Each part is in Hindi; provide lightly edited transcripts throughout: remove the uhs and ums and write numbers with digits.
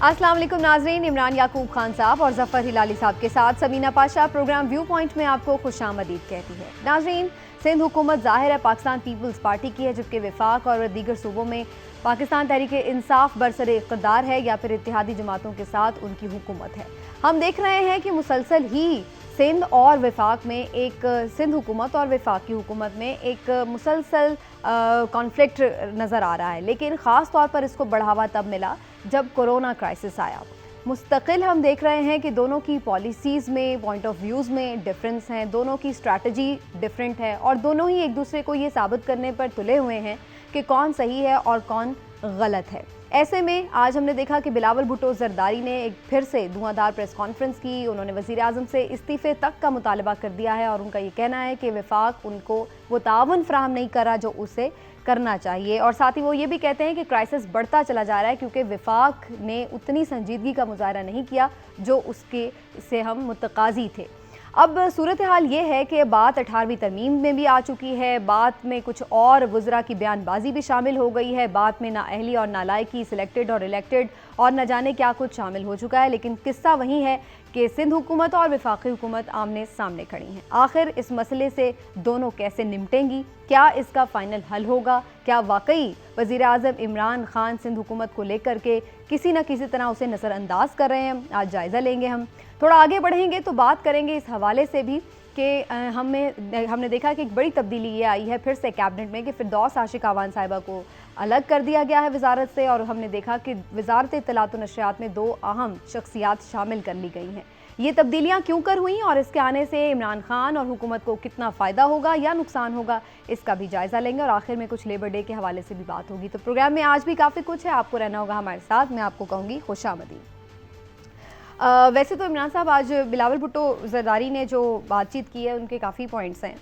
अस्सलाम वालेकुम नाज़रीन, इमरान याकूब खान साहब और जफ़र हिलाली साहब के साथ Sabina Pasha programme view point में आपको खुशामदीद कहती है। नाज़रीन, सिंध हुकूमत ज़ाहिर है पाकिस्तान पीपल्स पार्टी की है, जबकि वफाक और दीगर सूबों में पाकिस्तान तहरीक इंसाफ बरसरे इक़्तिदार है या फिर इत्तेहादी जमातों के साथ उनकी हुकूमत है। हम देख रहे हैं कि मुसलसल ही सिंध और वफाक में सिंध हुकूमत और वफाक की हुकूमत में एक मुसलसल कॉन्फ्लिक्ट नज़र आ रहा है, लेकिन ख़ास तौर पर इसको बढ़ावा तब मिला जब कोरोना क्राइसिस आया। मुस्तकिल हम देख रहे हैं कि दोनों की पॉलिसीज़ में, पॉइंट ऑफ व्यूज़ में डिफरेंस हैं, दोनों की स्ट्रैटेजी डिफरेंट है और दोनों ही एक दूसरे को ये साबित करने पर तुले हुए हैं कि कौन सही है और कौन गलत है। ऐसे में आज हमने देखा कि बिलावल भुट्टो जरदारी ने एक फिर से धुआंधार प्रेस कॉन्फ्रेंस की। उन्होंने वज़ीर आज़म से इस्तीफ़े तक का मुतालबा कर दिया है और उनका ये कहना है कि वफाक उनको वो तावन फराहम नहीं करा जो उसे करना चाहिए। और साथ ही वो ये भी कहते हैं कि क्राइसिस बढ़ता चला जा रहा है क्योंकि वफाक ने उतनी संजीदगी का मुजाहरा नहीं किया जो उसके से हम मुतकाज़ी थे। अब सूरत हाल ये है कि बात 18वीं तरमीम में भी आ चुकी है, बात में कुछ और वज़रा की बयानबाजी भी शामिल हो गई है, बात में नाअहली और नालायकी, सिलेक्टेड और इलेक्टेड और न जाने क्या कुछ शामिल हो चुका है। लेकिन किस्सा वही है कि सिंध हुकूमत और वफाकी हुकूमत आमने सामने खड़ी हैं। आखिर इस मसले से दोनों कैसे निपटेंगी? क्या इसका फ़ाइनल हल होगा? क्या वाकई वज़ीर आज़म इमरान खान सिंध हुकूमत को लेकर के किसी न किसी तरह उसे नज़रअंदाज कर रहे हैं? आज जायज़ा लेंगे। हम थोड़ा आगे बढ़ेंगे तो बात करेंगे इस हवाले से भी कि हमने देखा कि एक बड़ी तब्दीली ये आई है फिर से कैबिनेट में कि फिरदौस आशिक आवान साहिबा को अलग कर दिया गया है वजारत से, और हमने देखा कि वजारत इत्तलात व नशरियात में 2 अहम शख्सियात शामिल कर ली गई हैं। ये तब्दीलियाँ क्यों कर हुई और इसके आने से इमरान खान और हुकूमत को कितना फ़ायदा होगा या नुकसान होगा, इसका भी जायज़ा लेंगे और आखिर में कुछ लेबर डे के हवाले से भी बात होगी। तो प्रोग्राम में आज भी काफ़ी कुछ है, आपको रहना होगा हमारे साथ। मैं आपको कहूँगी खुशामदीद। वैसे तो इमरान साहब आज बिलावल भुट्टो जरदारी ने जो बातचीत की है उनके काफ़ी पॉइंट्स हैं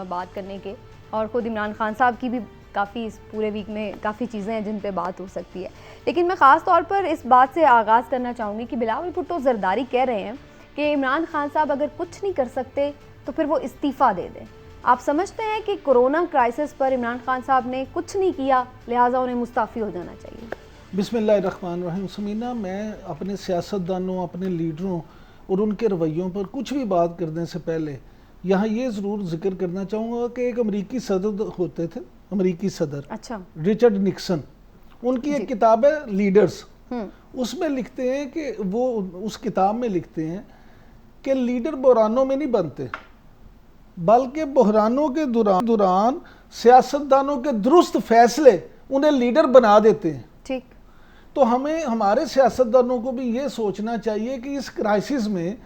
बात करने के, और ख़ुद इमरान खान साहब की भी काफ़ी इस पूरे वीक में काफ़ी चीज़ें हैं जिन पे बात हो सकती है। लेकिन मैं ख़ास तौर पर इस बात से आगाज़ करना चाहूँगी कि बिलावल भुट्टो जरदारी कह रहे हैं कि इमरान खान साहब अगर कुछ नहीं कर सकते तो फिर वो इस्तीफ़ा दे दें। आप समझते हैं कि कोरोना क्राइसिस पर इमरान खान साहब ने कुछ नहीं किया, लिहाजा उन्हें मुस्ताफ़ी हो जाना चाहिए? बिस्मिल्लाहिर्रहमानिर्रहीम। समीना, मैं अपने सियासतदानों, अपने लीडरों और उनके रवैयों पर कुछ भी बात करने से पहले यहाँ ये ज़रूर जिक्र करना चाहूँगा कि एक अमेरिकी सदर होते थे, अमेरिकी सदर, अच्छा, रिचर्ड निक्सन। उनकी एक किताब है लीडर्स। उसमें लिखते हैं कि वो उस किताब में लिखते हैं कि लीडर बहरानों में नहीं बनते, बल्कि बहरानों के दौरान सियासतदानों के दुरुस्त फैसले उन्हें लीडर बना देते हैं। ठीक। तो हमें, हमारे सियासतदानों को भी ये सोचना चाहिए कि इस क्राइसिस में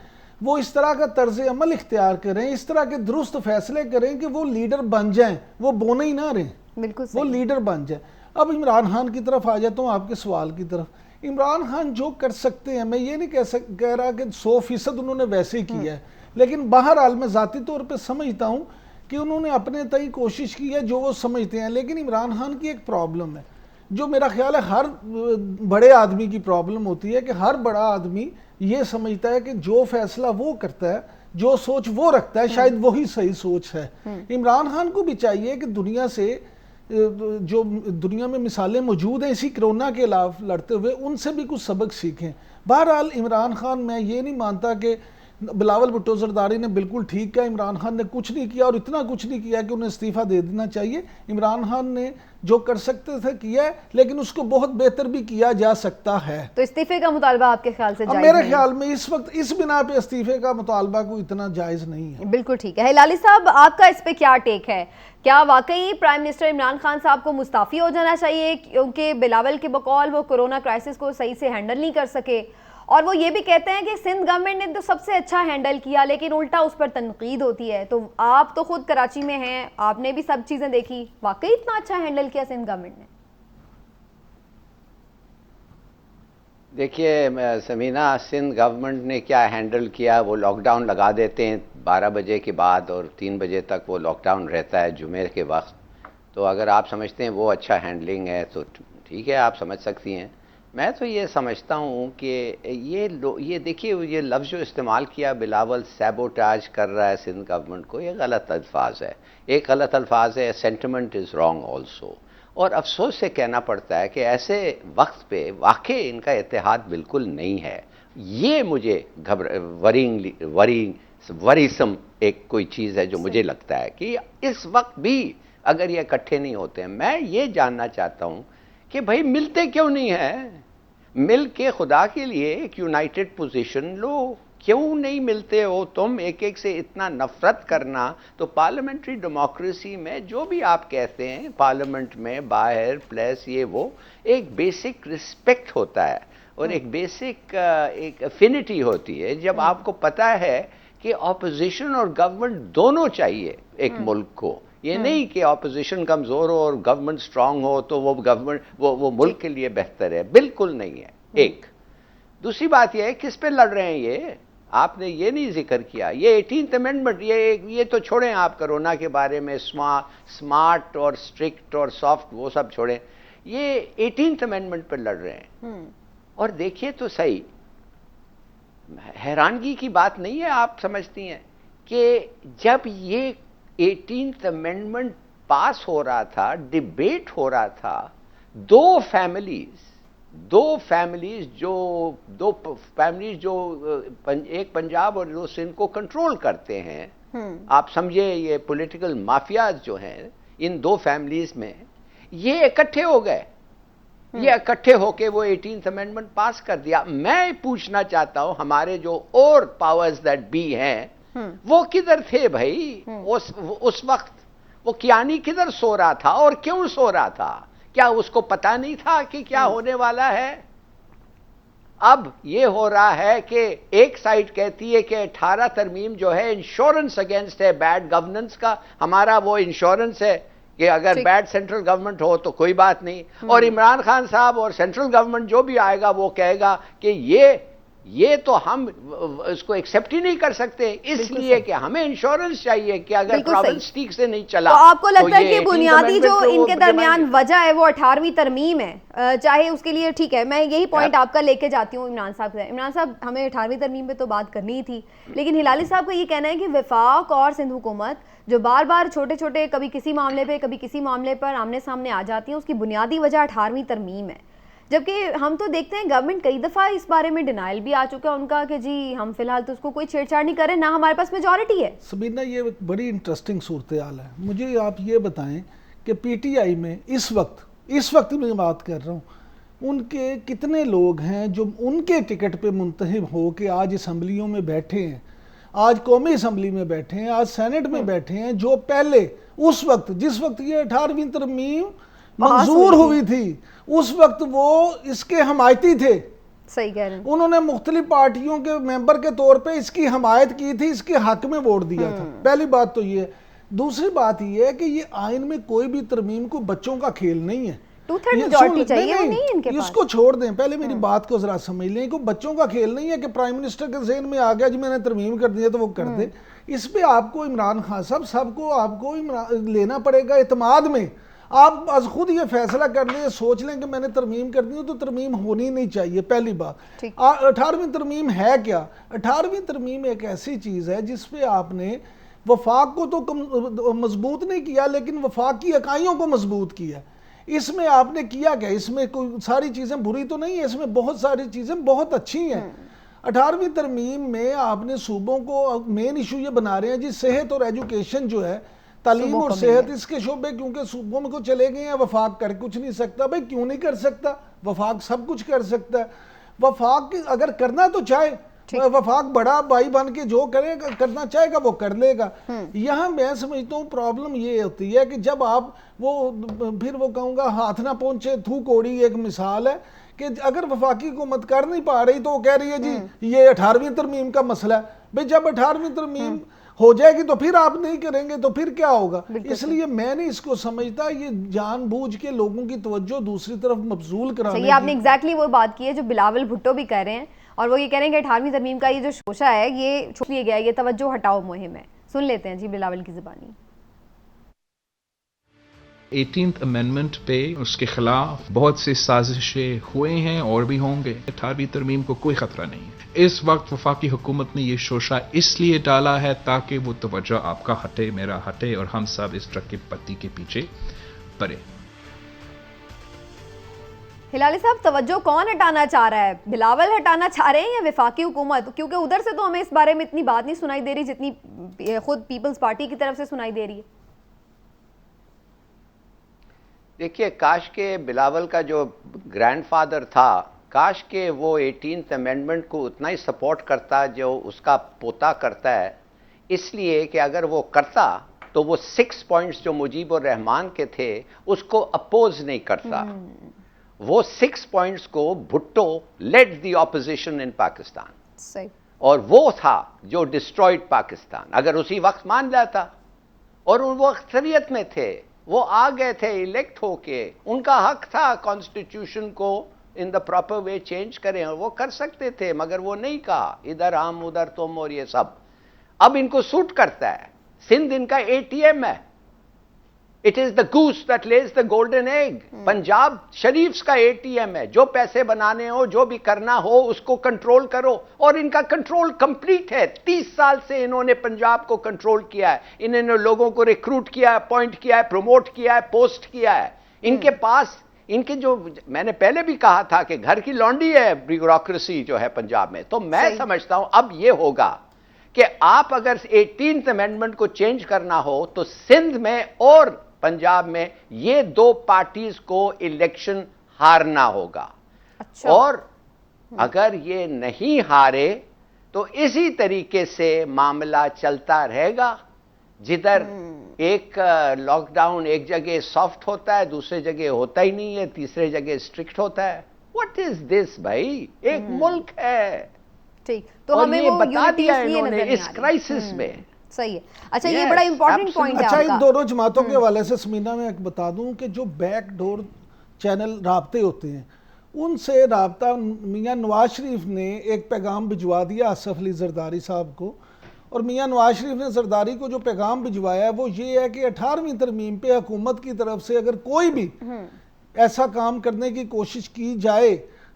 वो इस तरह का तर्ज अमल इख्तियार करें, इस तरह के दुरुस्त फैसले करें कि वो लीडर बन जाएं, वो बोने ही ना रहें, बिल्कुल वो लीडर बन जाए। अब इमरान खान की तरफ आ जाता हूँ, आपके सवाल की तरफ। इमरान खान जो कर सकते हैं, मैं ये नहीं कह रहा कि 100% उन्होंने वैसे ही किया है, लेकिन बहरहाल मैं ज़ाती तौर पर समझता हूँ कि उन्होंने अपने तय कोशिश की है जो वो समझते हैं। लेकिन इमरान खान की एक प्रॉब्लम है जो मेरा ख्याल है हर बड़े आदमी की प्रॉब्लम होती है कि हर बड़ा आदमी ये समझता है कि जो फैसला वो करता है, जो सोच वो रखता है, शायद वही सही सोच है। इमरान खान को भी चाहिए कि दुनिया से, जो दुनिया में मिसालें मौजूद हैं इसी कोरोना के खिलाफ लड़ते हुए, उनसे भी कुछ सबक सीखें। बहरहाल इमरान खान, मैं ये नहीं मानता कि बिलावल भुट्टो जरदारी ने बिल्कुल ठीक किया, इमरान खान ने कुछ नहीं किया और इतना कुछ नहीं किया कि उन्हें इस्तीफ़ा दे देना चाहिए। इमरान खान ने जो कर सकते थे किया है, लेकिन उसको बहुत बेहतर भी किया जा सकता है। तो इस्तीफे का मुतालबा आपके ख्याल से जायज़ मेरे ख्याल में इस वक्त इस बिना पे इस्तीफे का मुतालबा को इतना जायज़ नहीं है। बिल्कुल ठीक है। हिलाली साहब, आपका इस पे क्या टेक है? क्या वाकई प्राइम मिनिस्टर इमरान खान साहब को मुस्ताफ़ी हो जाना चाहिए क्योंकि बिलावल के बकौल वो कोरोना क्राइसिस को सही से हैंडल नहीं कर सके, और वो ये भी कहते हैं कि सिंध गवर्नमेंट ने तो सबसे अच्छा हैंडल किया लेकिन उल्टा उस पर तनकीद होती है? तो आप तो खुद कराची में हैं, आपने भी सब चीज़ें देखी, वाकई इतना अच्छा हैंडल किया सिंध गवर्नमेंट ने? देखिए समीना, सिंध गवर्नमेंट ने क्या हैंडल किया, वो लॉकडाउन लगा देते हैं 12 बजे के बाद और 3 बजे तक वो लॉकडाउन रहता है जुमे के वक्त। तो अगर आप समझते हैं वो अच्छा हैंडलिंग है तो ठीक है, आप समझ सकती हैं। मैं तो ये समझता हूँ कि ये देखिए, ये लफ्ज़ जो इस्तेमाल किया बिलावल, सैबोटाज कर रहा है सिंध गवर्नमेंट को, ये गलत अल्फाज है। एक गलत अल्फाज है सेंटिमेंट इज़ रॉन्ग ऑल्सो। और अफसोस से कहना पड़ता है कि ऐसे वक्त पे वाकई इनका इत्तेहाद बिल्कुल नहीं है। ये मुझे वरीसम एक कोई चीज़ है जो मुझे लगता है कि इस वक्त भी अगर ये इकट्ठे नहीं होते हैं। मैं ये जानना चाहता हूँ कि भाई मिलते क्यों नहीं हैं? मिल के खुदा के लिए एक यूनाइटेड पोजीशन लो, क्यों नहीं मिलते हो तुम? एक एक से इतना नफरत करना। तो पार्लियामेंट्री डेमोक्रेसी में जो भी आप कहते हैं, पार्लियामेंट में बाहर प्लस ये वो, एक बेसिक रिस्पेक्ट होता है और एक बेसिक एक एफिनिटी होती है। जब आपको पता है कि ऑपोजिशन और गवर्नमेंट दोनों चाहिए एक मुल्क को, ये नहीं कि ऑपोजिशन कमजोर हो और गवर्नमेंट स्ट्रांग हो तो वो गवर्नमेंट वो मुल्क के लिए बेहतर है, बिल्कुल नहीं है। एक दूसरी बात ये है किस पे लड़ रहे हैं ये, आपने ये नहीं जिक्र किया। ये 18th अमेंडमेंट, ये तो छोड़ें आप, कोरोना के बारे में स्मार्ट और स्ट्रिक्ट और सॉफ्ट वो सब छोड़ें, ये 18th अमेंडमेंट पे लड़ रहे हैं। और देखिए तो सही, हैरानगी की बात नहीं है, आप समझती हैं कि जब ये 18th अमेंडमेंट पास हो रहा था, डिबेट हो रहा था, दो फैमिलीज जो एक पंजाब और दो सिंध को कंट्रोल करते हैं, आप समझे, ये पॉलिटिकल माफियाज जो हैं इन दो फैमिलीज में, ये इकट्ठे हो गए, ये इकट्ठे होके वो 18th अमेंडमेंट पास कर दिया। मैं पूछना चाहता हूं हमारे जो और पावर्स दैट बी हैं वो किधर थे भाई? उस वक्त वो कियानी किधर सो रहा था और क्यों सो रहा था? क्या उसको पता नहीं था कि क्या होने वाला है? अब ये हो रहा है कि एक साइड कहती है कि 18 तरमीम जो है इंश्योरेंस अगेंस्ट है बैड गवर्नेंस का, हमारा वो इंश्योरेंस है कि अगर बैड सेंट्रल गवर्नमेंट हो तो कोई बात नहीं। और इमरान खान साहब और सेंट्रल गवर्नमेंट जो भी आएगा वो कहेगा कि ये तो हम इसको एक्सेप्ट ही नहीं कर सकते, इसलिए कि हमें इंश्योरेंस चाहिए कि अगर प्रोविंस ठीक से नहीं चला। तो आपको लगता है कि बुनियादी जो इनके दरमियान वजह है वो 18वीं तरमीम है, चाहे उसके लिए ठीक है, मैं यही पॉइंट आपका लेके जाती हूँ इमरान साहब से। इमरान साहब, हमें 18वीं तरमीम पे तो बात करनी ही थी, लेकिन हिलाली साहब का ये कहना है कि वफाक और सिंध हुकूमत जो बार बार छोटे छोटे कभी किसी मामले पे कभी किसी मामले पर आमने सामने आ जाती है, उसकी बुनियादी वजह 18वीं तरमीम है। जबकि हम तो देखते हैं गवर्नमेंट कई दफ़ा इस बारे में डिनाइल भी आ चुका है उनका कि जी हम फिलहाल तो उसको कोई छेड़छाड़ नहीं कर रहे, ना हमारे पास मेजॉरिटी है। सबीना, ये एक बड़ी इंटरेस्टिंग सूरत हाल है। मुझे आप ये बताएं कि पीटीआई में इस वक्त मैं बात कर रहा हूँ, उनके कितने लोग हैं जो उनके टिकट पे मुंतखब हो के आज असम्बलियों में बैठे हैं, आज कौमी असम्बली में बैठे हैं, आज सेनेट में बैठे हैं, जो पहले उस वक्त जिस वक्त ये 18वीं तरमीम मंजूर हुई थी उस वक्त वो इसके हमायती थे। सही कह रहे हैं। उन्होंने मुख्तलिफ पार्टियों के मेंबर के तौर पे इसकी हमायत की थी, इसके हक में वोट दिया था। पहली बात तो ये। दूसरी बात ये है कि ये आइन में कोई भी तरमीम को बच्चों का खेल नहीं है। 2/3 मेजॉरिटी चाहिए, वो नहीं इनके पास। इसको छोड़ दें, पहले मेरी बात को जरा समझ लें। कोई बच्चों का खेल नहीं है कि प्राइम मिनिस्टर के ज़हन में आ गया जी मैंने तरमीम कर दिया तो वो कर दे। इस पे आपको इमरान खान साहब सबको आपको लेना पड़ेगा एतमाद में। आप आज खुद ये फैसला कर लें, सोच लें कि मैंने तरमीम करनी हो तो तरमीम होनी नहीं चाहिए। पहली बात, 18वीं तरमीम है क्या? 18वीं तरमीम एक ऐसी चीज़ है जिसपे आपने वफाक को तो मजबूत नहीं किया लेकिन वफाक की इकाइयों को मजबूत किया। इसमें आपने किया क्या? इसमें कोई सारी चीज़ें बुरी तो नहीं है, इसमें बहुत सारी चीज़ें बहुत अच्छी हैं। 18वीं तरमीम में आपने सूबों को मेन इशू ये बना रहे हैं जी, सेहत और एजुकेशन जो है, तालीम और सेहत, इसके शोबे क्योंकि सूबों में को चले गए हैं। वफाक कर कुछ नहीं सकता। भाई क्यों नहीं कर सकता? वफाक सब कुछ कर सकता है। वफाक अगर करना तो चाहे, वफाक बड़ा भाई बन के जो करेगा करना चाहेगा वो कर लेगा। यहाँ मैं समझता हूँ प्रॉब्लम ये होती है कि जब आप फिर वो कहूँगा हाथ ना पहुँचे थू कोड़ी, एक मिसाल है कि अगर वफाकी हुकूमत कर नहीं पा रही तो वो कह रही है जी ये 18वीं तरमीम का मसला है। भाई जब 18वीं तरमीम हो जाएगी तो फिर आप नहीं करेंगे तो फिर क्या होगा? इसलिए मैं नहीं इसको समझता ये जानबूझ के लोगों की तवज्जो दूसरी तरफ मबजूल कराने की। आपने एग्जैक्टली वो बात की है जो बिलावल भुट्टो भी कह रहे हैं, और वो ये कह रहे हैं कि 18वीं तरमीम का ये जो शोशा है ये छोड़ दिया गया, ये तवज्जो हटाओ मुहिम है। सुन लेते हैं जी बिलावल की ज़ुबानी। 18th अमेंडमेंट पे उसके खिलाफ बहुत सी साजिशें हुए हैं और भी होंगे। 18वीं तरमीम को कोई खतरा नहीं है। इस वक्त वफाकी हुकूमत ने ये शोशा इसलिए डाला है ताकि वो तवज्जो आपका हटे, मेरा हटे और हम सब इस ट्रक की पत्ती के पीछे पड़े। हिलाली साहब, तवज्जो कौन हटाना चाह रहा है? बिलावल हटाना चाह रहे हैं या वफाकी हुकूमत? क्योंकि उधर से तो हमें इस बारे में इतनी बात नहीं सुनाई दे रही जितनी खुद पीपल्स पार्टी की तरफ से सुनाई दे रही है। देखिए, काश के बिलावल का जो ग्रैंडफादर था, काश के वो 18th अमेंडमेंट को उतना ही सपोर्ट करता जो उसका पोता करता है। इसलिए कि अगर वो करता तो वो 6 पॉइंट्स जो मुजीबुर रहमान के थे उसको अपोज नहीं करता। वो 6 पॉइंट्स को Bhutto led the opposition in Pakistan, सही, और वो था जो डिस्ट्रॉयड पाकिस्तान। अगर उसी वक्त मान जाता, और वो अक्सरियत में थे, वो आ गए थे इलेक्ट होके, उनका हक था कॉन्स्टिट्यूशन को in the proper way change करें, और वो कर सकते थे, मगर वो नहीं कहा, इधर हम उधर तुम और ये सब। अब इनको सूट करता है। सिंध इनका एटीएम है। It is the goose that lays the golden egg. Punjab Sharifs का एटीएम है। जो पैसे बनाने हो, जो भी करना हो, उसको कंट्रोल करो, और इनका कंट्रोल कंप्लीट है। 30 साल से इन्होंने पंजाब को कंट्रोल किया है। इन्होंने लोगों को रिक्रूट किया है, अपॉइंट किया है, प्रमोट किया है, पोस्ट किया है। इनके पास इनके जो, मैंने पहले भी कहा था कि घर की लौंडी है ब्यूरोक्रेसी जो है पंजाब में। तो मैं समझता हूं अब ये होगा कि आप अगर 18th अमेंडमेंट को चेंज करना हो तो सिंध में और पंजाब में ये 2 पार्टीज को इलेक्शन हारना होगा। अच्छा। और अगर ये नहीं हारे तो इसी तरीके से मामला चलता रहेगा, जिधर एक लॉकडाउन एक जगह सॉफ्ट होता है, दूसरे जगह होता ही नहीं है, तीसरे जगह स्ट्रिक्ट होता है। व्हाट इज दिस भाई? एक मुल्क है। ठीक, तो और हमें ये वो बता दिया यूनिटी इन्होंने इस क्राइसिस में। सही है। अच्छा, ये Yes, बड़ा इंपॉर्टेंट पॉइंट है अच्छा, इन आपका। दोनों जमातों के हवाले से समीना में एक बता दूं कि जो बैक डोर चैनल राब्ते होते हैं, उनसे राब्ता मियां नवाज शरीफ ने एक पैगाम भिजवा दिया आसफ अली जरदारी साहब को, और मियां नवाज शरीफ ने जरदारी को जो पैगाम भिजवाया है वो ये है कि 18वीं तरमीम पे हुकूमत की तरफ से अगर कोई भी ऐसा काम करने की कोशिश की जाए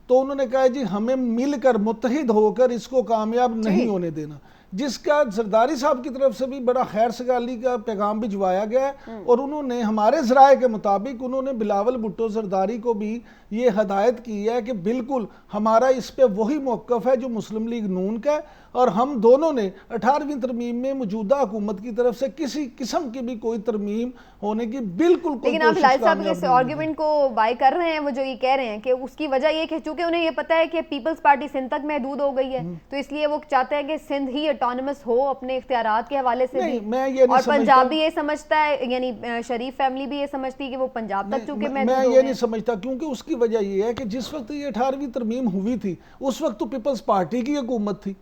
तो उन्होंने कहा जी हमें मिलकर मुत्तहिद होकर इसको कामयाब नहीं होने देना, जिसका जरदारी साहब की तरफ से भी बड़ा खैर सगाली का पैगाम भिजवाया गया है। और उन्होंने हमारे ज़राए के मुताबिक उन्होंने बिलावल भुट्टो जरदारी को भी ये हदायत की है कि बिल्कुल हमारा इस पे वही मौक़िफ़ है जो मुस्लिम लीग नून का है, और हम दोनों ने 18वीं तरमीम में मौजूदा हुकूमत की तरफ से किसी किस्म की भी कोई तरमीम होने की बिल्कुल कोई लेकिन आप कोशिश हिलाल साहब कामयाब इस नहीं आर्ग्यूमेंट को बाय कर रहे हैं। वो जो ये कह रहे हैं कि उसकी वजह ये कि चूंकि उन्हें ये पता है कि पीपल्स पार्टी सिंध तक महदूद हो गई है, तो इसलिए वो चाहते हैं कि सिंध ही ऑटोनमस हो अपने इख्तियारात के हवाले से नहीं, भी। मैं ये नहीं और समझता। पंजाब भी ये समझता है, यानी शरीफ फैमिली भी ये समझती है कि वो पंजाब तक चूंकि मैं महदूद हो ये गए नहीं हैं। समझता, क्योंकि उसकी वजह ये है कि जिस वक्त ये 18वीं तरमीम हुई थी उस वक्त तो पीपल्स पार्टी की हुकूमत थी।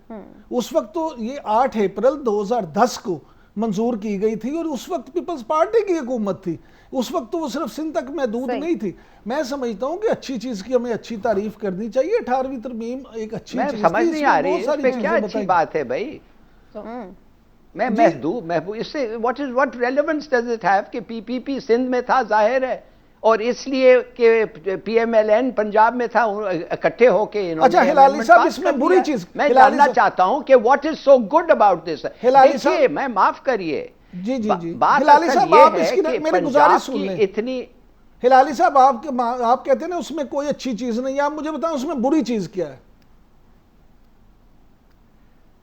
उस वक्त तो ये 8 अप्रैल 2010 को मंजूर की गई थी, और उस वक्त पीपल्स पार्टी की हुकूमत थी। उस वक्त तो वो सिर्फ सिंध तक महदूद नहीं थी। मैं समझता हूं कि अच्छी चीज की हमें अच्छी तारीफ करनी चाहिए। 18वीं तरमीम एक अच्छी चीज थी, समझ नहीं आ इसमें रही बहुत सारी इसमें क्या चीजें अच्छी बताई। बात है भाई। मैं महबूब इससे what relevance does it have कि पीपीपी सिंध में था, जाहिर है, और इसलिए कि पीएमएलएन पंजाब में था, इकट्ठे होके इन्होंने। अच्छा हिलाली साहब, इसमें बुरी चीज मैं जानना चाहता हूं कि what is so good about this. देखिए, मैं माफ करिए, जी जी जी, बात हिलाली असल साहब ये आप है इसकी कि मेरी गुजारिश पंजाब सुन की लें। इतनी। हिलाली साहब आप कहते हैं ना उसमें कोई अच्छी चीज नहीं है, आप मुझे बताएं उसमें बुरी चीज क्या है?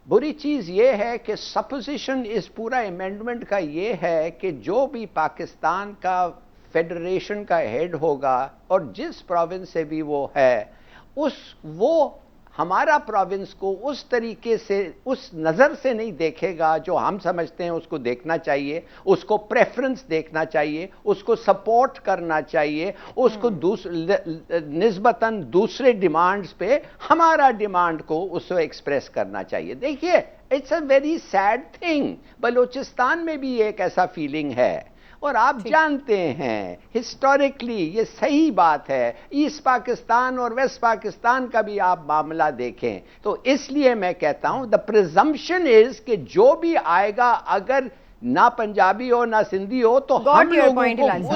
बुरी चीज ये है कि सपोजिशन इस पूरा अमेंडमेंट का ये है कि जो भी पाकिस्तान का फेडरेशन का हेड होगा और जिस प्रोविंस से भी वो है, वो हमारा प्रोविंस को उस तरीके से, उस नज़र से नहीं देखेगा जो हम समझते हैं उसको देखना चाहिए। उसको प्रेफरेंस देखना चाहिए, उसको सपोर्ट करना चाहिए, उसको निस्बतन दूसरे डिमांड्स पे हमारा डिमांड को उसको एक्सप्रेस करना चाहिए। देखिए, it's a very sad thing. Balochistan में भी एक ऐसा फीलिंग है, और आप जानते हैं हिस्टोरिकली ये सही बात है। ईस्ट पाकिस्तान और वेस्ट पाकिस्तान का भी आप मामला देखें तो इसलिए मैं कहता हूं द प्रिजम्पशन इज कि जो भी आएगा, अगर ना पंजाबी हो ना सिंधी हो, तो हम लोगों को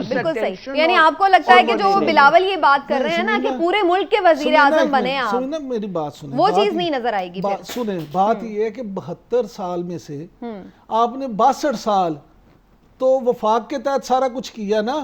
बिल्कुल सही। यानी आपको लगता है कि जो बिलावल ये बात कर रहे हैं ना कि पूरे मुल्क के वजीर आजम बने आप, सुनिए मेरी बात सुनिए, वो चीज नहीं नजर आएगी। सुने, बात ये है कि 72 साल में से आपने 62 साल तो वफाक के तहत सारा कुछ किया ना,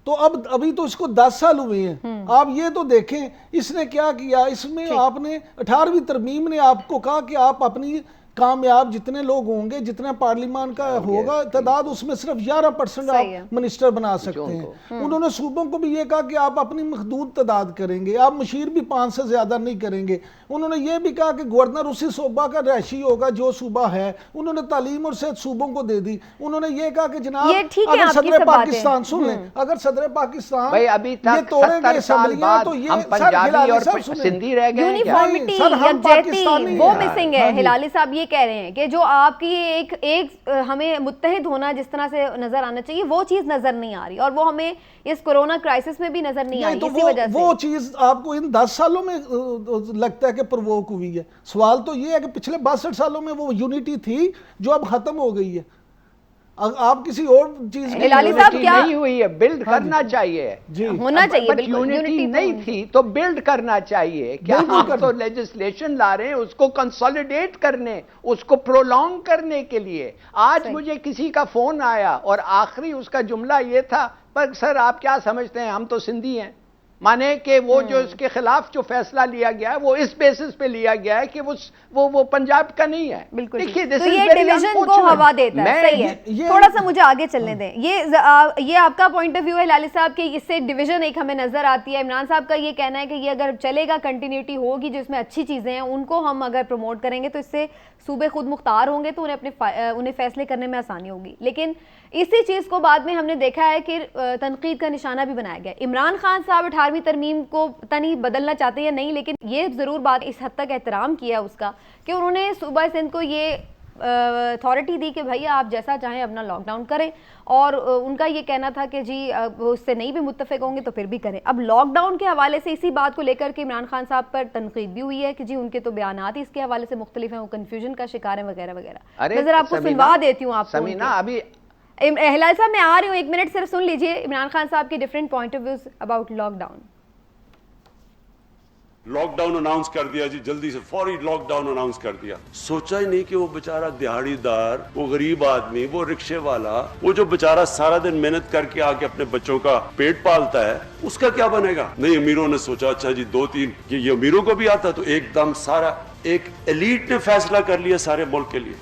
तो अब अभी तो इसको 10 साल हुए हैं। आप ये तो देखें इसने क्या किया, इसमें आपने 18वीं तरमीम ने आपको कहा कि आप अपनी कामयाब जितने लोग होंगे, जितना पार्लियामान का होगा तादाद, उसमें सिर्फ 11% आप मिनिस्टर बना सकते हैं। उन्होंने सूबों को भी ये कहा कि आप अपनी महदूद तादाद करेंगे, आप मशीर भी 5 से ज्यादा नहीं करेंगे। उन्होंने ये भी कहा कि गवर्नर उसी सूबा का रहायशी होगा जो सूबा है। उन्होंने तालीम और सेहत सूबों को दे दी। उन्होंने ये कहा कि जनाब अगर सदर पाकिस्तान सुन लें, अगर सदर पाकिस्तान अभी तक 70 साल बाद हम पंजाबी और सिंधी रह गए, यूनिफॉर्मिटी, यकजहती वो मिसिंग है। हिलाली साहब ये कह रहे हैं कि जो आपकी एक हमें मुत्तहिद होना जिस तरह से नजर आना चाहिए वो चीज नजर नहीं आ रही, और वो हमें इस कोरोना क्राइसिस में भी नजर नहीं आई। तो इसी वजह से वो चीज आपको इन 10 सालों में लगता है कि प्रवोक हुई है। सवाल तो ये है कि पिछले 62 सालों में वो यूनिटी थी जो अब खत्म हो गई है। आप किसी और चीज हिलाली साहब क्या नहीं हुई है, बिल्ड करना चाहिए जी, होना चाहिए, बट यूनिटी नहीं थी तो बिल्ड करना चाहिए। क्या हम तो लेजिस्लेशन ला रहे हैं उसको कंसोलिडेट करने, उसको प्रोलॉन्ग करने के लिए। आज मुझे किसी का फोन आया और आखिरी उसका जुमला ये था, पर सर आप क्या समझते हैं हम तो सिंधी हैं, माने कि वो जो इसके खिलाफ जो फैसला लिया गया है वो इस बेसिस पे लिया गया है कि वो पंजाब का नहीं है। बिल्कुल देखिए तो ये डिवीजन को हवा देता है। सही है, थोड़ा सा मुझे आगे चलने दें। ये आपका पॉइंट ऑफ व्यू है लाली साहब कि इससे डिवीजन एक हमें नजर आती है। इमरान साहब का ये कहना है कि ये अगर चलेगा, कंटिन्यूटी होगी, जिसमें अच्छी चीजें हैं उनको हम अगर प्रमोट करेंगे तो इससे सूबे खुद मुख्तार होंगे तो उन्हें फैसले करने में आसानी होगी। लेकिन इसी चीज को बाद में हमने देखा है कि तनकीद का निशाना भी बनाया गया। इमरान खान साहब 18वीं तरमीम को पता नहीं बदलना चाहते या नहीं, लेकिन ये जरूर बात इस हद तक एहतराम किया उसका कि उन्होंने सूबा सिंध को ये अथॉरिटी दी कि भैया आप जैसा चाहें अपना लॉकडाउन करें, और उनका ये कहना था कि जी वो उससे नहीं भी मुत्तफिक होंगे तो फिर भी करें। अब लॉकडाउन के हवाले से इसी बात को लेकर के इमरान खान साहब पर तनकीद भी हुई है कि जी उनके तो बयानात ही इसके हवाले से मुख्तलिफ हैं, वो कन्फ्यूजन का शिकार है वगैरह वगैरह। नजर आपको सुनवा देती हूँ आपको। अभी हिलाल साहब मैं आ रही हूँ, एक मिनट सिर्फ सुन लीजिए इमरान खान साहब के different point of views about lockdown. Lockdown announce कर दिया जी, जल्दी से फौरी लॉकडाउन अनाउंस कर दिया। सोचा ही नहीं कि वो बेचारा दिहाड़ीदार, वो गरीब आदमी, वो रिक्शे वाला, वो जो बेचारा सारा दिन मेहनत करके आके अपने बच्चों का पेट पालता है, उसका क्या बनेगा। नहीं, अमीरों ने सोचा अच्छा जी 2-3 ये अमीरों को भी आता, तो एकदम सारा एक एलीट ने फैसला कर लिया सारे मुल्क के लिए।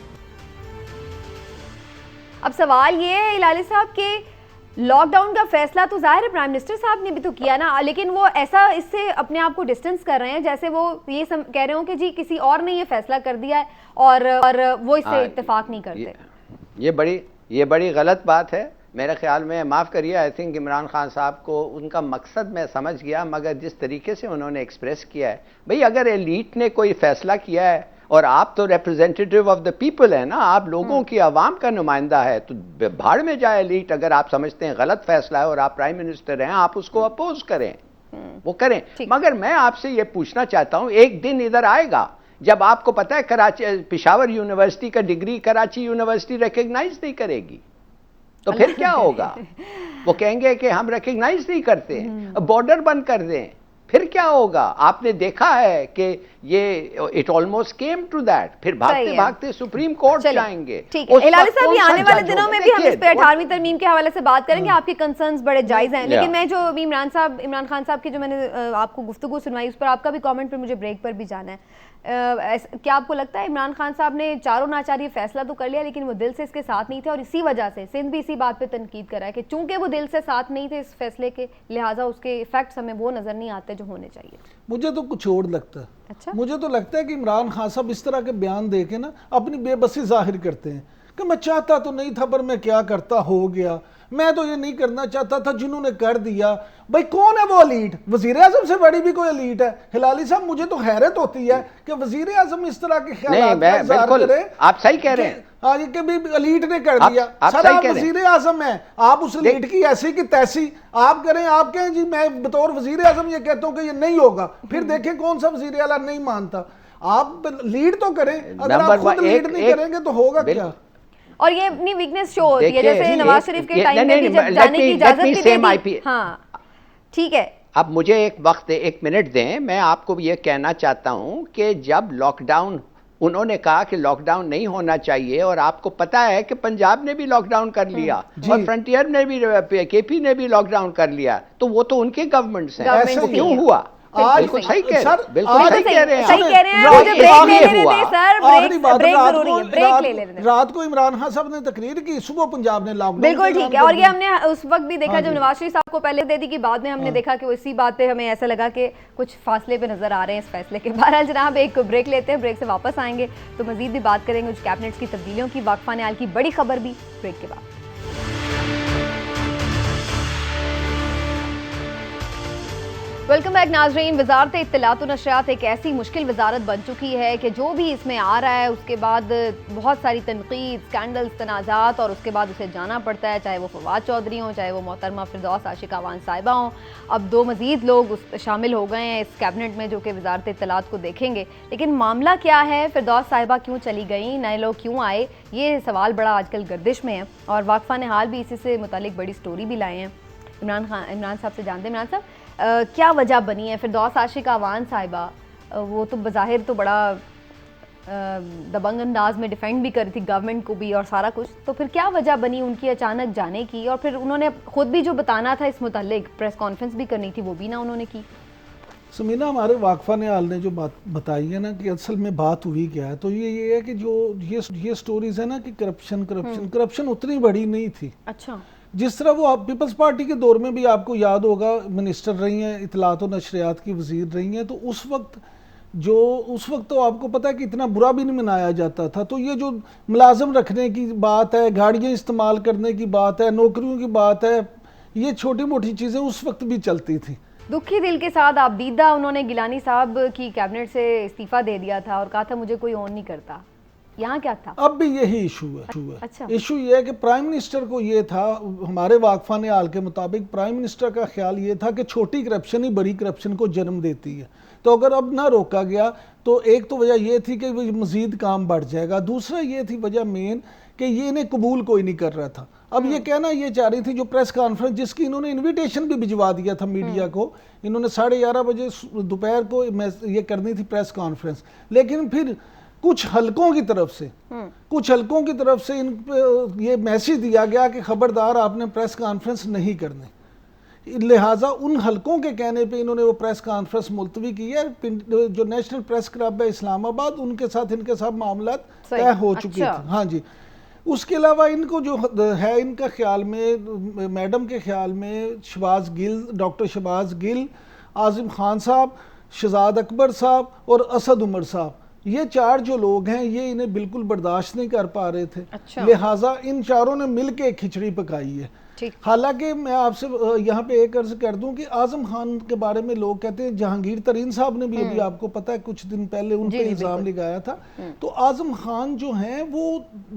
अब सवाल ये है हिलाली साहब के लॉकडाउन का फैसला तो जाहिर है प्राइम मिनिस्टर साहब ने भी तो किया ना, लेकिन वो ऐसा इससे अपने आप को डिस्टेंस कर रहे हैं जैसे वो ये कह रहे हो कि जी किसी और ने ये फैसला कर दिया है और वो इससे इत्तेफाक नहीं करते। ये बड़ी गलत बात है मेरे ख्याल में। माफ़ करिए, आई थिंक इमरान खान साहब को उनका मकसद मैं समझ गया, मगर जिस तरीके से उन्होंने एक्सप्रेस किया है, भाई अगर एलीट ने कोई फैसला किया है और आप तो रिप्रेजेंटेटिव ऑफ द पीपल है ना, आप लोगों की आवाम का नुमाइंदा है, तो भाड़ में जाए एलीट। अगर आप समझते हैं गलत फैसला है और आप प्राइम मिनिस्टर हैं, आप उसको अपोज करें, वो करें। मगर मैं आपसे ये पूछना चाहता हूं, एक दिन इधर आएगा जब आपको पता है कराची पेशावर यूनिवर्सिटी का डिग्री कराची यूनिवर्सिटी रिकॉग्नाइज नहीं करेगी, तो फिर क्या होगा। वो कहेंगे कि हम रिकॉग्नाइज नहीं करते, बॉर्डर बंद कर दें, फिर क्या होगा। आपने देखा है कि ये it almost came to that, फिर भागते भागते सुप्रीम कोर्ट जाएंगे। ठीक है हिलाली साहब, ये आने वाले दिनों में भी हम इस पे 18वीं तरमीम के हवाले से बात करेंगे, आपके कंसर्न्स बड़े जायज हैं। लेकिन मैं जो अभी इमरान खान साहब की जो मैंने आपको गुफ्तगू सुनवाई उस पर आपका भी कमेंट पर मुझे ब्रेक पर भी जाना है। क्या आपको लगता है इमरान खान साहब ने चारों नाचार ये फैसला तो कर लिया लेकिन वो दिल से इसके साथ नहीं थे, और इसी वजह से सिंध भी इसी बात पे तनकीद कर रहा है कि चूंकि वो दिल से साथ नहीं थे इस फैसले के, लिहाजा उसके इफेक्ट्स हमें वो नजर नहीं आते जो होने चाहिए। मुझे तो कुछ और लगता है। अच्छा, मुझे तो लगता है कि इमरान खान साहब इस तरह के बयान दे के ना अपनी बेबसी जाहिर करते हैं कि मैं चाहता तो नहीं था पर मैं क्या करता, हो गया, मैं तो ये नहीं करना चाहता था, जिन्होंने कर दिया। भाई कौन है वो एलीट? वजीर आजम से बड़ी भी कोई एलीट है? हिलाली साहब मुझे तो हैरत होती है कि वजीर आजम इस तरह के ख्याल करे। आप सही कह रहे हैं, आज के भी एलीट ने कर दिया। सर आप वजीर आजम है, आप उस एलीट की ऐसी की तैसी आप करें, आप कहें जी मैं बतौर वजीर आजम ये कहता हूँ कि ये नहीं होगा, फिर देखें कौन सा वजीर आला नहीं मानता। आप लीड तो करें, अगर आप खुद लीड नहीं करेंगे तो होगा क्या। और ये अपनी वीकनेस शो होती है, जैसे नवाज शरीफ के टाइम पे भी जब जाने की इजाजत भी दे दी। हाँ ठीक है, अब मुझे एक मिनट दें, मैं आपको ये कहना चाहता हूं कि जब लॉकडाउन उन्होंने कहा कि लॉकडाउन नहीं होना चाहिए, और आपको पता है कि पंजाब ने भी लॉकडाउन कर लिया और फ्रंटियर ने भी, केपी ने भी लॉकडाउन कर लिया, तो वो तो उनके गवर्नमेंट्स हैं। गवर्नमेंट वो से क्यों ही है। हुआ? आज बिल्कुल सही कह सर, बिल्कुल आज सही कह रहे हैं सही आप। कह रहे हैं। रात- मुझे ब्रेक इसलिए ले लेने हुआ। दें सर, आखिरी बात, ब्रेक रात जरूरी है, को- ब्रेक ले लेने दें। रात को इमरान खान साहब ने तकरीर की, सुबह पंजाब ने लॉकडाउन बिल्कुल का ठीक है। ऐलान और कर ये दिया। हमने उस वक्त भी देखा हाँ जब जी। नवाज शरीफ साहब को पहले दे दी, कि बाद में हमने देखा कि वो इसी बात पे हमें ऐसा लगा कि कुछ फासले पे नजर आ रहे हैं इस फैसले के। बहरहाल जनाब, एक ब्रेक लेते हैं, ब्रेक से वापस आएंगे तो मजीद भी बात करेंगे कुछ कैबिनेट की तब्दीलियों की, वाकफा न्याल की बड़ी खबर भी ब्रेक के बाद। वेलकम बैक नाजरीन। वजारत इत्तलात व नशरियात एक ऐसी मुश्किल वजारत बन चुकी है कि जो भी इसमें आ रहा है उसके बाद बहुत सारी तनकीद, स्कैंडल्स, तनाज़ात, और उसके बाद उसे जाना पड़ता है, चाहे वो फवाद चौधरी हों, चाहे वो मोहतरमा फिरदौस आशिका अवान साहिबा हों। अब 2 मज़ीद लोग शामिल हो गए हैं इस कैबिनेट में जो कि वजारत इत्तलात को देखेंगे। लेकिन मामला क्या है, फिरदौस साहिबा क्यों चली गई, नए लोग क्यों आए, ये सवाल बड़ा आजकल गर्दिश में है। और वाकफा ने हाल भी इसी से मुतालिक बड़ी स्टोरी भी लाए हैं। इमरान साहब से जानते हैं। इमरान साहब, क्या वजह बनी है फिरदौस आशिका अवान साहिबा, वो तो बज़ाहिर तो बड़ा दबंग अंदाज में डिफेंड भी कर रही थी गवर्नमेंट को भी और सारा कुछ, तो फिर क्या वजह बनी उनकी अचानक जाने की? और फिर उन्होंने खुद भी जो बताना था इस मुतालिक, प्रेस कॉन्फ्रेंस भी करनी थी, वो भी ना उन्होंने की। समीना, हमारे वाकफा ने हाल ने जो बात बताई है ना कि असल में बात हुई क्या है, तो ये है कि जो ये स्टोरीज है ना कि करप्शन उतनी बड़ी नहीं थी। अच्छा। जिस तरह वो पीपल्स पार्टी के दौर में भी आपको याद होगा मिनिस्टर रही हैं, इतलात और नशरियात की वजीर रही हैं, तो उस वक्त तो आपको पता है कि इतना बुरा भी नहीं मनाया जाता था। तो ये जो मुलाजम रखने की बात है, गाड़ियाँ इस्तेमाल करने की बात है, नौकरियों की बात है, ये छोटी मोटी चीज़ें उस वक्त भी चलती थी। दुखी दिल के साथ आबदीदा उन्होंने गिलानी साहब की कैबिनेट से इस्तीफा दे दिया था और कहा था मुझे कोई ऑन नहीं करता। यहाँ क्या था? अब भी यही इशू है। अच्छा। इशू ये है कि प्राइम मिनिस्टर को ये था, हमारे वाकफा ने हाल के मुताबिक प्राइम मिनिस्टर का ख्याल ये था कि छोटी करप्शन ही बड़ी करप्शन को जन्म देती है। तो अगर अब ना रोका गया तो एक तो वजह ये थी कि मजीद काम बढ़ जाएगा, दूसरा ये थी वजह मेन कि ये इन्हें कबूल कोई नहीं कर रहा था। अब ये कहना ये चाह रही थी जो प्रेस कॉन्फ्रेंस जिसकी इन्होंने इनविटेशन भी भिजवा दिया था मीडिया को, इन्होंने 11:30 बजे दोपहर को ये करनी थी प्रेस कॉन्फ्रेंस, लेकिन फिर कुछ हलकों की तरफ से इन ये मैसेज दिया गया कि खबरदार आपने प्रेस कॉन्फ्रेंस नहीं करनी। लिहाजा उन हलकों के कहने पे इन्होंने वो प्रेस कॉन्फ्रेंस मुलतवी की है। जो नेशनल प्रेस क्लब है इस्लामाबाद, उनके साथ इनके सब मामला तय हो चुके थे। हाँ जी। उसके अलावा इनको जो है, इनका ख्याल में, मैडम के ख्याल में, डॉक्टर शहबाज गिल, आज़िम खान साहब, शहजाद अकबर साहब और असद उमर साहब, ये 4 जो लोग हैं ये इन्हें बिल्कुल बर्दाश्त नहीं कर पा रहे थे। अच्छा। लिहाजा इन चारों ने मिल के खिचड़ी पकाई है। हालांकि मैं आपसे यहाँ पे एक अर्ज कर दूं कि आजम खान के बारे में लोग कहते हैं, जहांगीर तरीन साहब ने भी अभी आपको पता है कुछ दिन पहले उन पे इल्जाम लगाया था। तो आजम खान जो हैं वो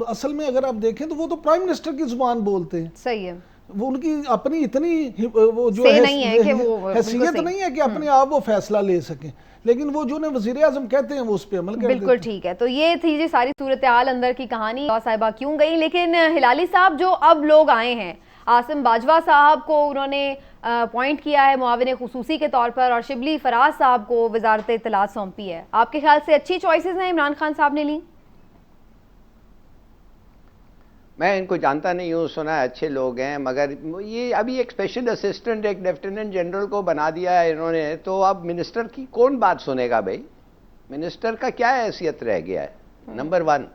असल में अगर आप देखें तो वो तो प्राइम मिनिस्टर की जुबान बोलते हैं। सही है। वो उनकी अपनी इतनी वो जो हैसियत नहीं है कि अपने आप वो फैसला ले सकें, लेकिन वो जो वज़ीर आज़म कहते हैं वो उस पर अमल करते हैं। बिल्कुल ठीक है। तो ये थी जी सारी सूरत हाल अंदर की कहानी, साहिबा क्यों गई। लेकिन हिलाली साहब जो अब लोग आए हैं, आसिम बाजवा साहब को उन्होंने पॉइंट किया है मुआविन खुसूसी के तौर पर, और शिबली फराज साहब को वजारत इत्तलात सौंपी है। आपके ख्याल से अच्छी चॉइसेस हैं इमरान खान साहब ने ली? मैं इनको जानता नहीं हूँ, सुना है अच्छे लोग हैं, मगर ये अभी एक स्पेशल असिस्टेंट, एक लेफ्टिनेंट जनरल को बना दिया है इन्होंने, तो अब मिनिस्टर की कौन बात सुनेगा भाई? मिनिस्टर का क्या हैसियत रह गया है, नंबर 1।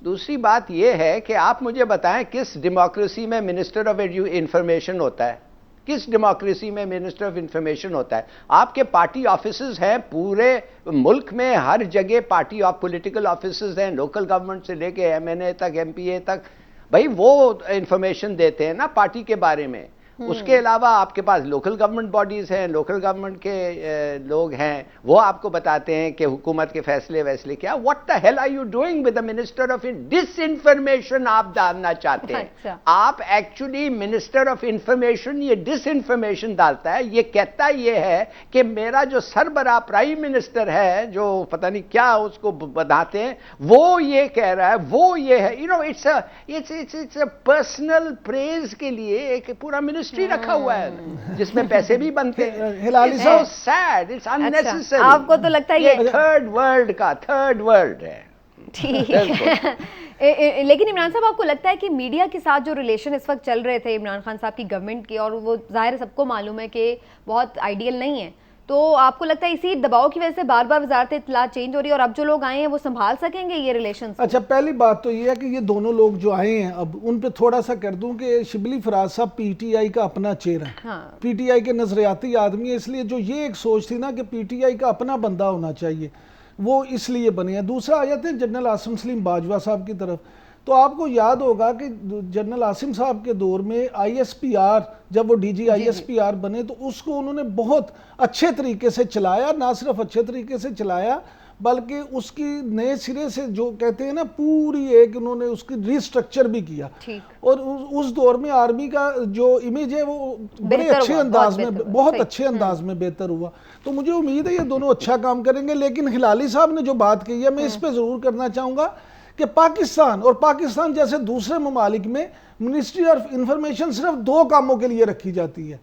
दूसरी बात यह है कि आप मुझे बताएं किस डेमोक्रेसी में मिनिस्टर ऑफ इंफॉर्मेशन होता है? किस डेमोक्रेसी में मिनिस्टर ऑफ इंफॉर्मेशन होता है? आपके पार्टी ऑफिसेज हैं पूरे मुल्क में, हर जगह पार्टी ऑफ पॉलिटिकल ऑफिसेज हैं, लोकल गवर्नमेंट से लेके MNA तक, MPA तक, भाई वो इंफॉर्मेशन देते हैं ना पार्टी के बारे में। उसके अलावा आपके पास लोकल गवर्नमेंट बॉडीज हैं, लोकल गवर्नमेंट के लोग हैं, वो आपको बताते हैं कि हुकूमत के फैसले वैसले क्या। What the hell are you doing with the minister of disinformation? आप डालना चाहते हैं। अच्छा। आप एक्चुअली मिनिस्टर ऑफ इंफॉर्मेशन ये डिसइंफॉर्मेशन डालता है, ये कहता ये है कि मेरा जो सरबराह प्राइम मिनिस्टर है, जो पता नहीं क्या उसको बताते हैं, वो ये कह रहा है, वो ये है। You know, it's a personal praise के लिए एक पूरा मिनिस्ट्री रखा हुआ है जिसमें पैसे भी बनते हैं। हिलाली साहब, सैड, इट्स अननेसेसरी। आपको तो लगता है ये थर्ड वर्ल्ड है। ठीक है। लेकिन इमरान साहब, आपको लगता है कि मीडिया के साथ जो रिलेशन इस वक्त चल रहे थे इमरान खान साहब की गवर्नमेंट के, और वो जाहिर है सबको मालूम है कि बहुत आइडियल नहीं है, तो आपको लगता है इसी दबाव की वजह से बार बार वजारत इत्तलात चेंज हो रही है और अब जो लोग आए हैं वो संभाल सकेंगे ये रिलेशन? अच्छा, पहली बात तो ये है कि ये दोनों लोग जो आए हैं, अब उन पे थोड़ा सा कर दूं कि शिबली फराज साहब पीटीआई का अपना चेहरा है। हाँ। पीटीआई के नजरियाती आदमी है, इसलिए जो ये एक सोच थी ना कि पीटीआई का अपना बंदा होना चाहिए, वो इसलिए बने हैं। दूसरा आ जाते हैं जनरल आसिम सलीम बाजवा साहब की तरफ। तो आपको याद होगा कि जनरल आसिम साहब के दौर में आईएसपीआर, जब वो डीजी आईएसपीआर बने, तो उसको उन्होंने बहुत अच्छे तरीके से चलाया। ना सिर्फ अच्छे तरीके से चलाया, बल्कि उसकी नए सिरे से जो कहते हैं ना, पूरी एक उन्होंने उसकी रिस्ट्रक्चर भी किया। और उस दौर में आर्मी का जो इमेज है वो बड़े अच्छे अंदाज में, बहुत अच्छे अंदाज में बेहतर हुआ। तो मुझे उम्मीद है ये दोनों अच्छा काम करेंगे। लेकिन हिलाली साहब ने जो बात कही है, मैं इस पर जरूर करना चाहूँगा कि पाकिस्तान और पाकिस्तान जैसे दूसरे ममालिक में मिनिस्ट्री ऑफ इंफॉर्मेशन सिर्फ दो कामों के लिए रखी जाती है।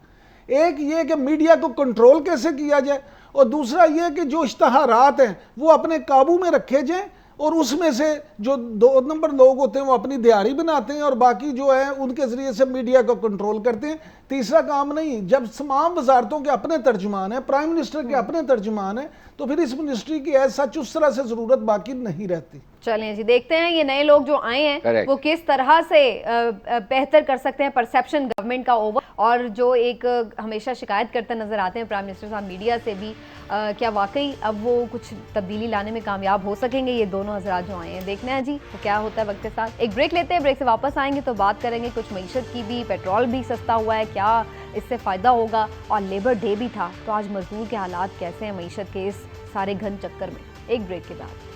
एक ये कि मीडिया को कंट्रोल कैसे किया जाए, और दूसरा ये कि जो इश्तहारात हैं वो अपने काबू में रखे जाएं, और उसमें से जो 2 नंबर लोग होते हैं वो अपनी दिहाड़ी बनाते हैं और बाकी जो है उनके जरिए से मीडिया को कंट्रोल करते हैं। तीसरा काम नहीं। जब तमाम वजारतों के अपने तर्जुमान है, प्राइम मिनिस्टर के अपने तर्जुमान है, तो फिर इस मिनिस्ट्री की ऐसा उस तरह से जरूरत बाकी नहीं रहती। चलें जी, देखते हैं ये नए लोग जो आए हैं वो किस तरह से बेहतर कर सकते हैं परसेप्शन गवर्नमेंट का ओवर, और जो एक हमेशा शिकायत करते नजर आते हैं प्राइम मिनिस्टर साहब मीडिया से भी, क्या वाकई अब वो कुछ तब्दीली लाने में कामयाब हो सकेंगे ये दोनों हजरात जो आए हैं? देखना है जी तो क्या होता है वक्त के साथ। एक ब्रेक लेते हैं, ब्रेक से वापस आएंगे तो बात करेंगे कुछ मईशत की भी। पेट्रोल भी सस्ता हुआ है, क्या इससे फ़ायदा होगा? और लेबर डे भी था, तो आज मजदूर के हालात कैसे हैं मईशत के इस सारे घन चक्कर में? एक ब्रेक के बाद।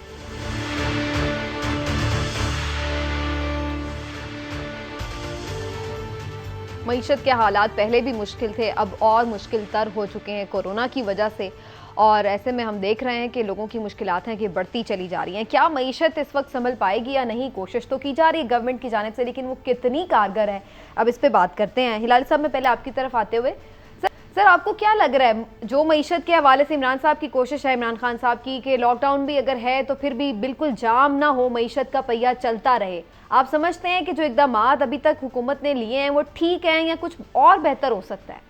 मईशत के हालात पहले भी मुश्किल थे, अब और मुश्किल तर हो चुके हैं कोरोना की वजह से, और ऐसे में हम देख रहे हैं कि लोगों की मुश्किलात हैं कि बढ़ती चली जा रही हैं। क्या मईशत इस वक्त संभल पाएगी या नहीं? कोशिश तो की जा रही है गवर्नमेंट की जानिब से, लेकिन वो कितनी कारगर है, अब इस पे बात करते हैं। हिलाल साहब, मैं पहले आपकी तरफ आते हुए, सर आपको क्या लग रहा है, जो मईशत के हवाले से इमरान साहब की कोशिश है, इमरान खान साहब की, कि लॉकडाउन भी अगर है तो फिर भी बिल्कुल जाम ना हो, मईशत का पहिया चलता रहे, आप समझते हैं कि जो इक़दामात अभी तक हुकूमत ने लिए हैं वो ठीक हैं या कुछ और बेहतर हो सकता है?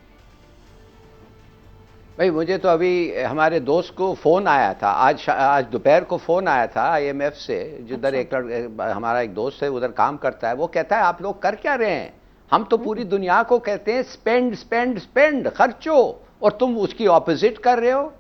भाई, मुझे तो अभी हमारे दोस्त को फ़ोन आया था, आज दोपहर को फ़ोन आया था IMF से, जिधर एक हमारा एक दोस्त है उधर काम करता है। वो कहता है आप लोग कर क्या रहे हैं? हम तो पूरी दुनिया को कहते हैं स्पेंड स्पेंड स्पेंड, खर्चो, और तुम उसकी ऑपोजिट कर रहे हो।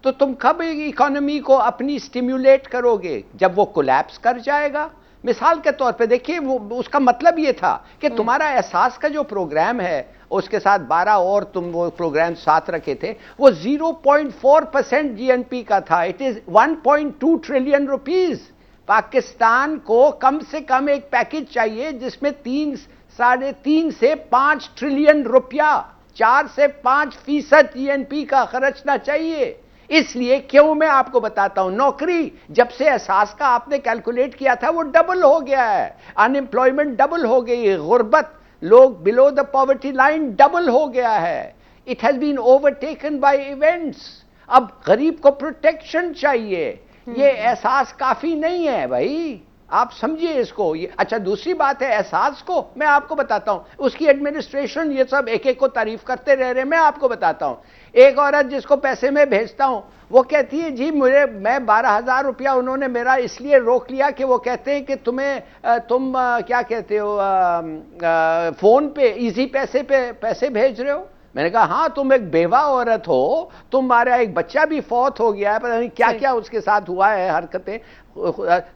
तो तुम कब इकोनॉमी को अपनी स्टिम्युलेट करोगे? जब वो कोलैप्स कर जाएगा। मिसाल के तौर पे देखिए, वो उसका मतलब ये था कि तुम्हारा एहसास का जो प्रोग्राम है, उसके साथ 12 और तुम वो प्रोग्राम साथ रखे थे, वो 0.4% GNP का था। It is 1.2 trillion rupees. Pakistan को कम से कम एक पैकेज चाहिए जिसमें 3.5 से 5 ट्रिलियन रुपया, 4 से 5% GNP का खर्चना चाहिए। इसलिए क्यों, मैं आपको बताता हूं, नौकरी जब से एहसास का आपने कैलकुलेट किया था वो डबल हो गया है, अनएम्प्लॉयमेंट डबल हो गई है, गुर्बत, लोग below the poverty line double हो गया है। It has been overtaken by events. अब गरीब को प्रोटेक्शन चाहिए, ये एहसास काफी नहीं है भाई, आप समझिए इसको। ये अच्छा, दूसरी बात है एहसास को मैं आपको बताता हूं, उसकी एडमिनिस्ट्रेशन ये सब एक एक को तारीफ करते रह रहे हैं। मैं आपको बताता हूं, एक औरत जिसको पैसे में भेजता हूं, वो कहती है जी मैं 12,000 रुपया उन्होंने मेरा इसलिए रोक लिया कि वो कहते हैं कि तुम क्या कहते हो, फोन पे इजी पैसे पे पैसे भेज रहे हो। मैंने कहा हाँ, तुम एक बेवा औरत हो, तुम्हारा एक बच्चा भी फौत हो गया है, पता नहीं क्या क्या उसके साथ हुआ है हरकतें।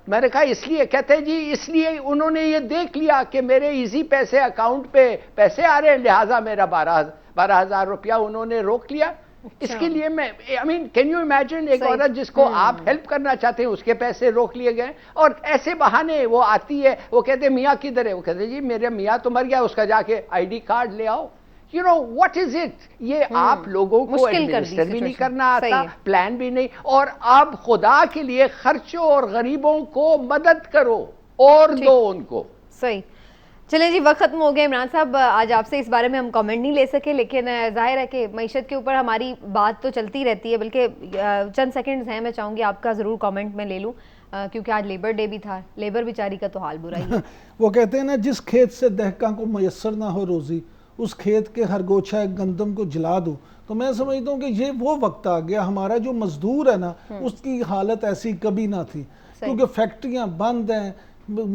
मैंने कहा इसलिए, कहते हैं जी इसलिए उन्होंने ये देख लिया कि मेरे इजी पैसे अकाउंट पे पैसे आ रहे हैं, लिहाजा मेरा 12,000 रुपया उन्होंने रोक लिया। इसके लिए मैं कैन यू इमेजिन, एक औरत जिसको आप हेल्प करना चाहते हैं उसके पैसे रोक लिए गए। और ऐसे बहाने वो आती है, वो कहते हैं मियाँ किधर है? वो कहते हैं जी मेरे मियाँ तो मर गया, उसका जाके ID कार्ड ले आओ। You know what is it? ये आप लोगों को एडमिनिस्टर भी नहीं करना आता, प्लान भी नहीं, और अब खुदा के लिए खर्चो और गरीबों को मदद करो और दो उनको। सही। चलिए जी, वक्त खत्म हो गया। इमरान साहब, आज आपसे इस बारे में हम कमेंट नहीं ले सके, लेकिन जाहिर है कि मईशत के ऊपर हमारी बात तो चलती रहती है, बल्कि चंद सेकंड्स हैं, मैं चाहूँगी आपका ज़रूर कमेंट में ले लूँ। क्योंकि आज लेबर डे भी था, लेबर बेचारी का तो हाल बुरा ही है। वो कहते हैं ना, जिस खेत से दहका को मयसर ना हो रोजी, उस खेत के हर गोछा गंदम को जला दो। तो मैं समझता हूँ कि ये वो वक्त आ गया, हमारा जो मजदूर है ना उसकी हालत ऐसी कभी ना थी, क्योंकि फैक्ट्रियाँ बंद हैं,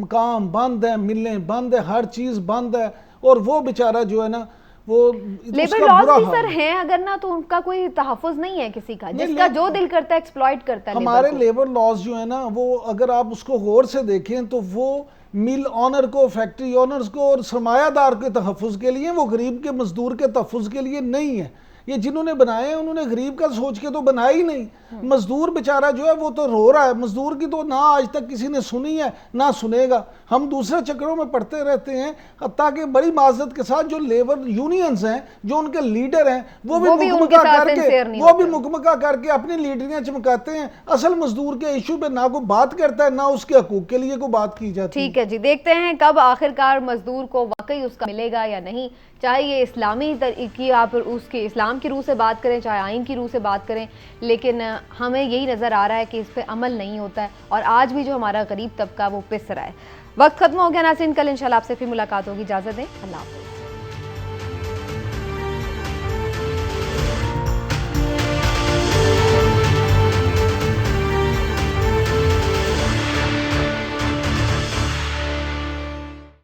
काम बंद है, मिलें बंद है, हर चीज़ बंद है, और वो बेचारा जो है ना वो लेबर लॉज भी सर हैं अगर ना, तो उनका कोई तहफ़्फ़ुज़ नहीं है किसी का, जिसका जो दिल करता है एक्सप्लॉइट करता है। हमारे लेबर लॉज जो है ना, वो अगर आप उसको गौर से देखें तो वो मिल ऑनर को, फैक्ट्री ऑनर्स को और सरमायादार के तहफ़्फ़ुज़ के लिए, वो गरीब के मजदूर के तहफ़्फ़ुज़ के लिए नहीं है। ये जिन्होंने बनाए हैं उन्होंने गरीब का सोच के तो बनाया ही नहीं। मजदूर बेचारा जो है वो तो रो रहा है, मजदूर की तो ना आज तक किसी ने सुनी है ना सुनेगा। हम दूसरे चक्करों में पड़ते रहते हैं, ताकि बड़ी माजरत के साथ जो लेबर यूनियंस हैं, जो उनके लीडर हैं, वो भी मुकमका करके अपनी लीडरियां चमकाते हैं। असल मजदूर के इशू पे ना कोई बात करता है, ना उसके हकूक के लिए कोई बात की जाती है। ठीक है जी, देखते हैं कब आखिरकार मजदूर को वाकई उसका मिलेगा या नहीं। चाहे ये इस्लामी की आप उसके इस्लाम की रूह से बात करें, चाहे आइन की रूह से बात करें, लेकिन हमें यही नज़र आ रहा है कि इस पर अमल नहीं होता है, और आज भी जो हमारा गरीब तबका वो पिस रहा है। वक्त खत्म हो गया नाज़रीन, कल इंशाल्लाह आपसे फिर मुलाकात होगी। इजाज़त दें, अल्लाह हाफ़िज़।